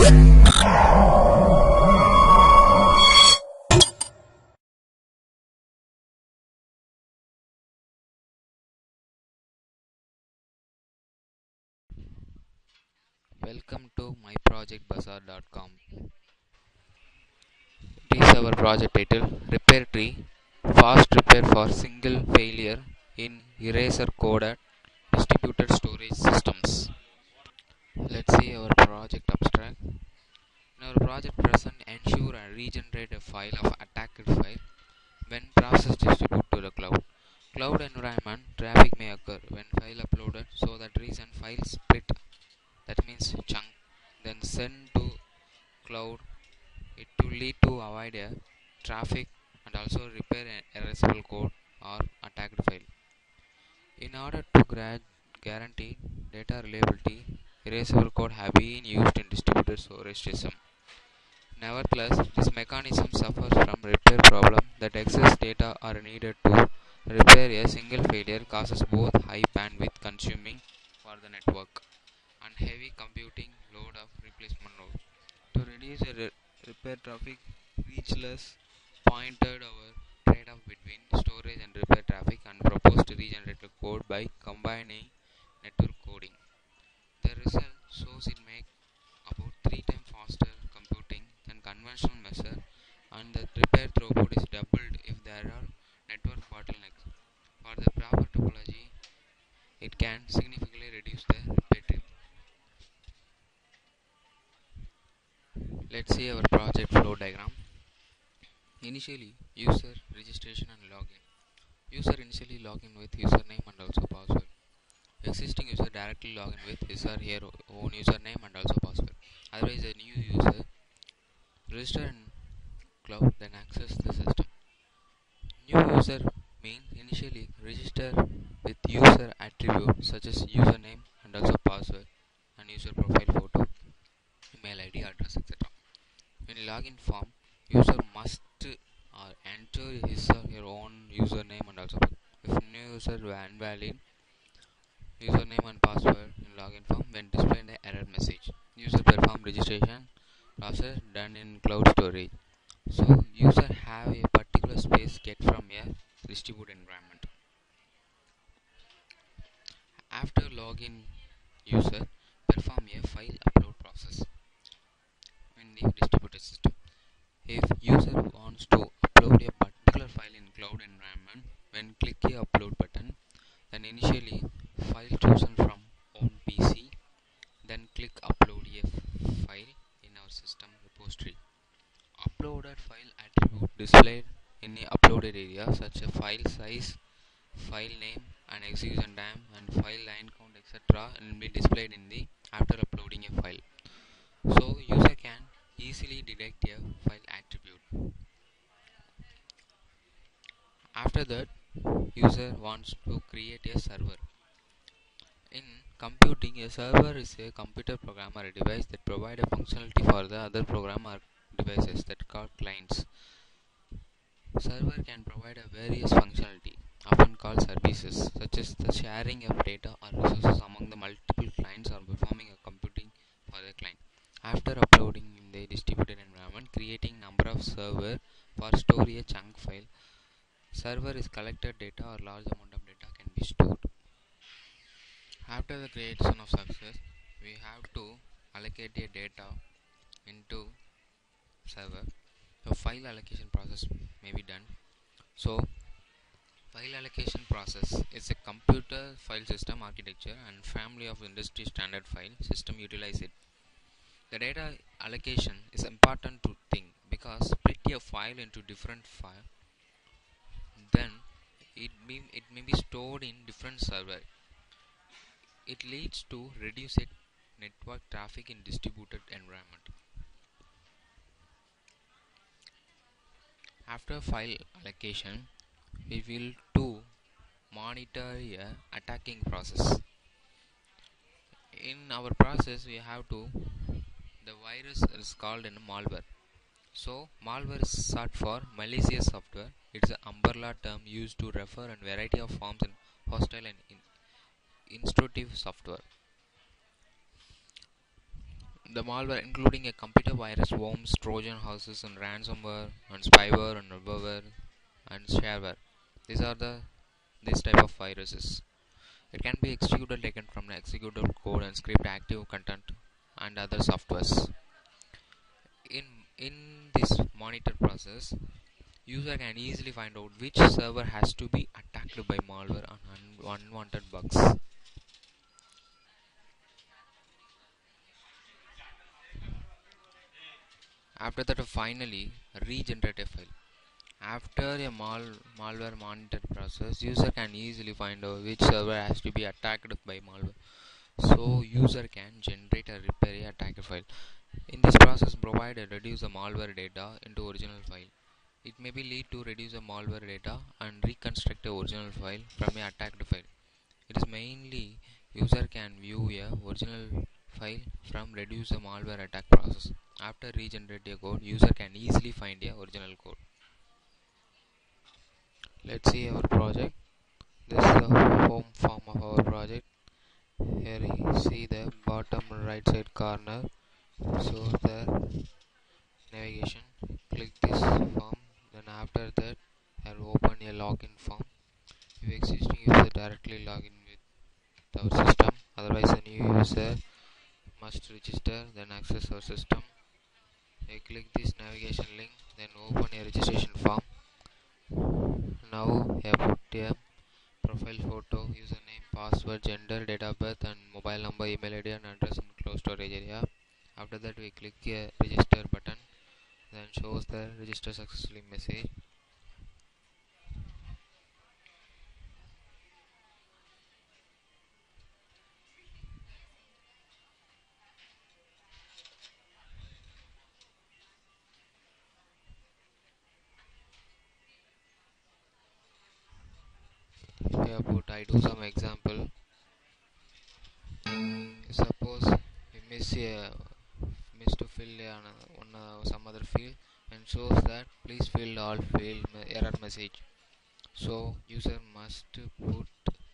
Welcome to myprojectbazaar.com. It is our project title Repair Tree Fast Repair for Single Failure in Erasure-coded Distributed Storage Systems. Let's see our project abstract. In our project present, ensure and regenerate a file of attacked file when process distribute to the cloud. Cloud environment traffic may occur when file uploaded, so that reason file split, that means chunk, then send to cloud. It will lead to avoid a traffic and also repair an erasable code or attacked file. In order to guarantee data reliability, erasable code have been used in distributed storage system. Nevertheless, this mechanism suffers from repair problem that excess data are needed to repair a single failure causes both high bandwidth consuming for the network and heavy computing load of replacement node. To reduce repair traffic, reachless pointed our trade-off between storage and repair traffic and proposed to regenerate the code by combining network coding. The result shows it makes about 3 times faster computing than conventional method, and the repair throughput is doubled if there are network bottlenecks. For the proper topology, it can significantly reduce the repair time. Let's see our project flow diagram. Initially, user registration and login. User initially login with username and also password. Existing user directly login with his or her own username and also password. Otherwise, a new user register in cloud then access the system. New user means initially register with user attribute such as username and also password and user profile photo, email ID, address, etc. In login form, user must enter his or her own username and also if new user invalid username and password in login form when displaying the error message. User perform registration process done in cloud storage. So user have a particular space get from a distributed environment. After login, user perform a file upload process in the distributed system. If user wants to upload a particular file in cloud environment, when click a upload button, then initially file chosen from own PC, then click upload a file in our system repository. Uploaded file attribute displayed in the uploaded area such as file size, file name and execution time and file line count etc. will be displayed in the after uploading a file. So user can easily detect a file attribute. After that, user wants to create a server. In computing, a server is a computer program or a device that provides a functionality for the other program or devices that called clients. Server can provide a various functionality, often called services, such as the sharing of data or resources among the multiple clients or performing a computing for the client. After uploading in the distributed environment, creating number of server for store a chunk file. Server is collected data or large amount of data can be stored. After the creation of success, we have to allocate the data into server. The file allocation process may be done. So file allocation process is a computer file system architecture and family of industry standard file system utilize it. The data allocation is important to think because split a file into different file, then it may be stored in different server. It leads to reduced network traffic in distributed environment. After file allocation, we will to monitor a attacking process. In our process, we have to the virus is called in malware. So malware is short for malicious software. It's an umbrella term used to refer a variety of forms in hostile and intrusive software. The malware, including a computer virus, worms, Trojan horses, and ransomware, and spyware, and malware, and shareware. These are this type of viruses. It can be executed taken from the executable code and script active content and other softwares. In this monitor process, user can easily find out which server has to be attacked by malware and unwanted bugs. After that, finally regenerate a file. After a malware monitor process, user can easily find out which server has to be attacked by malware. So user can generate a repair attacker file. In this process, provide and reduce the malware data into original file. It may be lead to reduce the malware data and reconstruct the original file from a attacked file. It is mainly user can view a original file from reduce the malware attack process. After regenerate a code, user can easily find a original code. Let's see our project. This is the home form of our project. Here you see the bottom right side corner. So the navigation. Click this form. Then after that, I'll open a login form. If existing user directly log in with our system. Otherwise, a new user must register. Then access our system. I click this navigation link. Then open a registration form. Now I put a profile photo, username, password, gender, date of birth, and mobile number, email ID, and address in closed storage area. After that, we click a register button. Then shows the register successfully message. Here, put I do some example. Suppose you miss to fill some other field and shows that please fill all field error message. So user must put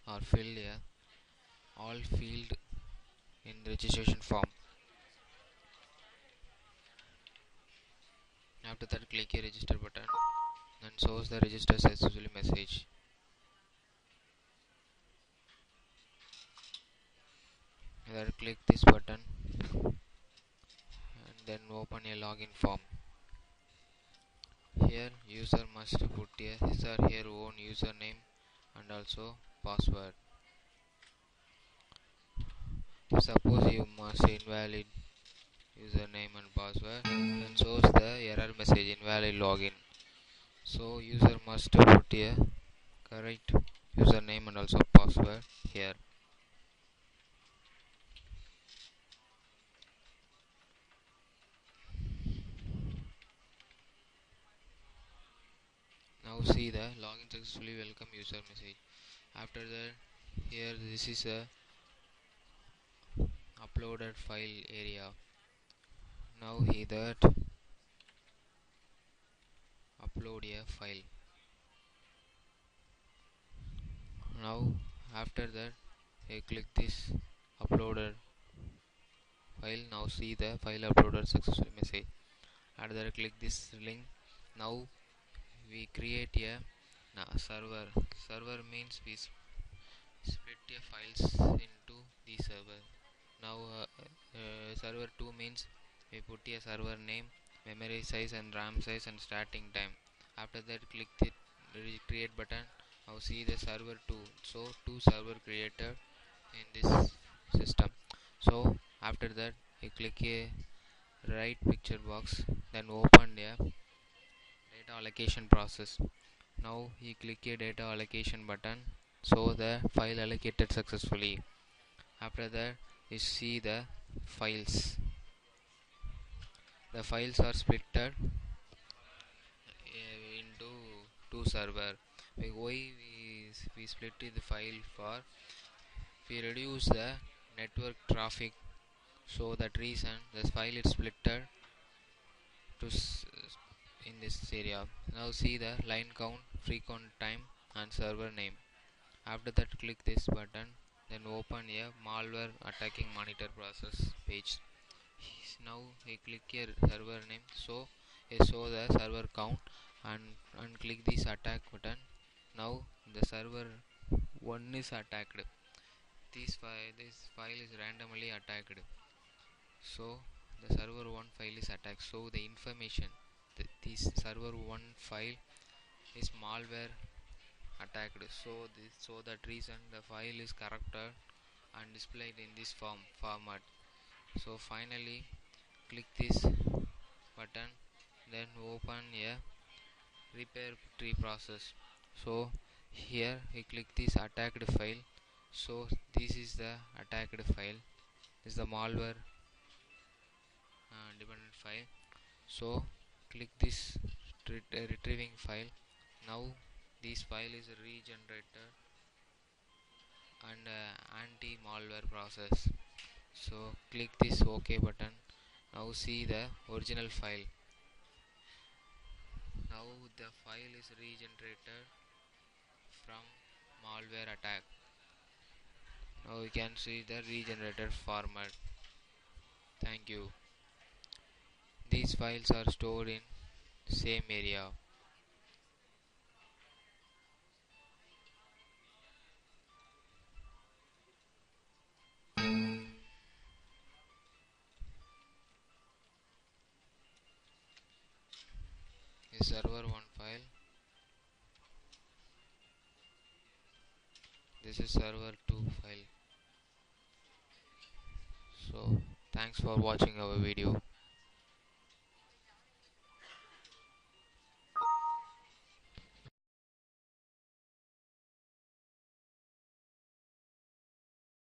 or fill all field in registration form. After that, click a register button. Then shows the register successfully message. Then click this button and then open a login form. Here user must put his or her own username and also password. Suppose you must invalid username and password, then shows the error message invalid login. So user must put a correct username and also password here. Now see the login successfully welcome user message. After that, here this is a uploaded file area. Now here that upload a file. Now after that, I click this uploaded file. Now see the file uploaded successfully message. After that, click this link. Now we create a server. Server means we split the files into the server. Now server 2 means we put a server name, memory size and RAM size and starting time. After that, click the create button. Now see the server 2. So 2 server created in this system. So after that, you click a right picture box, then open a data allocation process. Now you click a data allocation button, so the file allocated successfully. After that, you see the files. The files are splitted into two server. Why we split the file for? We reduce the network traffic, so that reason this file is splitted to in this area. Now see the line count, frequent time, and server name. After that, click this button, then open a malware attacking monitor process page. now I click here server name, so I show the server count, and click this attack button. Now the server 1 is attacked. This file is randomly attacked, so the server 1 file is attacked. So the information that this server 1 file is malware attacked, so that reason the file is corrupted and displayed in this format. So finally click this button, then open a repair tree process. So here I click this attacked file, so this is the attacked file, this is the malware dependent file. So click this retrieving file. Now this file is regenerated and anti-malware process. So click this OK button. Now see the original file. Now the file is regenerated from malware attack. Now you can see the regenerated format. Thank you. These files are stored in same area. This server 1 file. This is server 2 file. So thanks for watching our video.